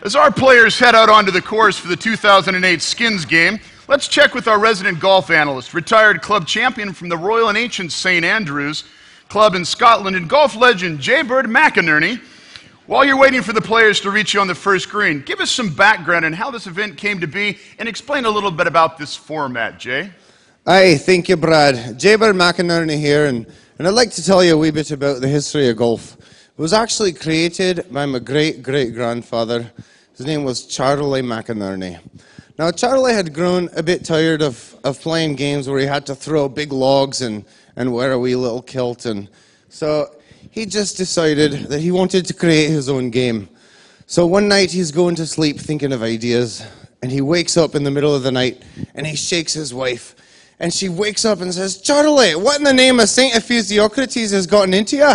As our players head out onto the course for the 2008 Skins game, let's check with our resident golf analyst, retired club champion from the Royal and Ancient St. Andrews Club in Scotland, and golf legend J. Bird McInerney. While you're waiting for the players to reach you on the first green, give us some background on how this event came to be and explain a little bit about this format, Jay. Aye, thank you, Brad. J. Bird McInerney here, and I'd like to tell you a wee bit about the history of golf. It was actually created by my great-great-grandfather. His name was Charlie McInerney. Now, Charlie had grown a bit tired of playing games where he had to throw big logs and wear a wee little kilt, and so he just decided that he wanted to create his own game. So one night he's going to sleep thinking of ideas, and he wakes up in the middle of the night, and he shakes his wife, and she wakes up and says, "Charlie, what in the name of Saint Ephesiocrates has gotten into you?"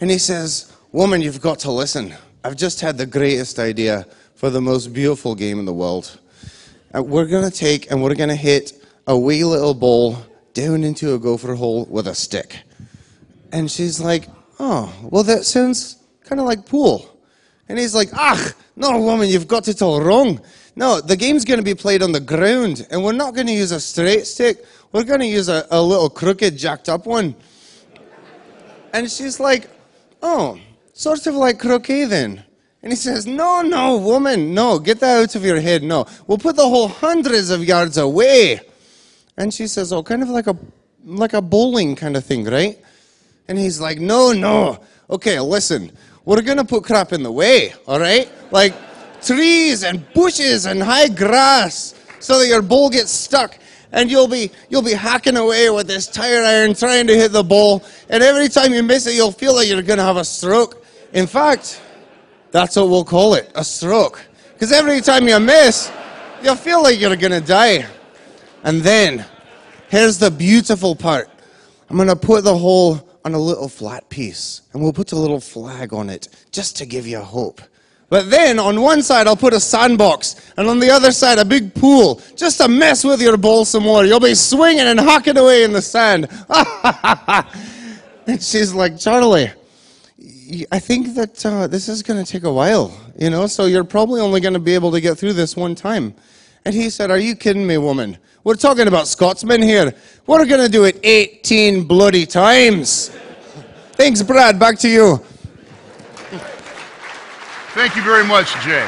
And he says, "Woman, you've got to listen. I've just had the greatest idea for the most beautiful game in the world. We're going to take and we're going to hit a wee little ball down into a gopher hole with a stick." And she's like, "Oh, well, that sounds kind of like pool." And he's like, "Ah, no, woman, you've got it all wrong. No, the game's going to be played on the ground, and we're not going to use a straight stick. We're going to use a little crooked, jacked up one." And she's like, "Oh, sort of like croquet then." And he says, "No, no, woman, no, get that out of your head, no. We'll put the hole hundreds of yards away." And she says, "Oh, kind of like a bowling kind of thing, right?" And he's like, "No, no. Okay, listen, we're going to put crap in the way, all right? Like trees and bushes and high grass so that your ball gets stuck. And you'll be hacking away with this tire iron trying to hit the ball. And every time you miss it, you'll feel like you're going to have a stroke. In fact, that's what we'll call it, a stroke. Because every time you miss, you'll feel like you're going to die. And then, here's the beautiful part. I'm going to put the hole on a little flat piece. And we'll put a little flag on it, just to give you hope. But then, on one side, I'll put a sandbox, and on the other side, a big pool, just to mess with your ball some more. You'll be swinging and hacking away in the sand." And she's like, "Charlie, I think that this is going to take a while, you know, so you're probably only going to be able to get through this one time." And he said, "Are you kidding me, woman? We're talking about Scotsmen here. We're going to do it 18 bloody times." Thanks, Brad. Back to you. Thank you very much, Jay.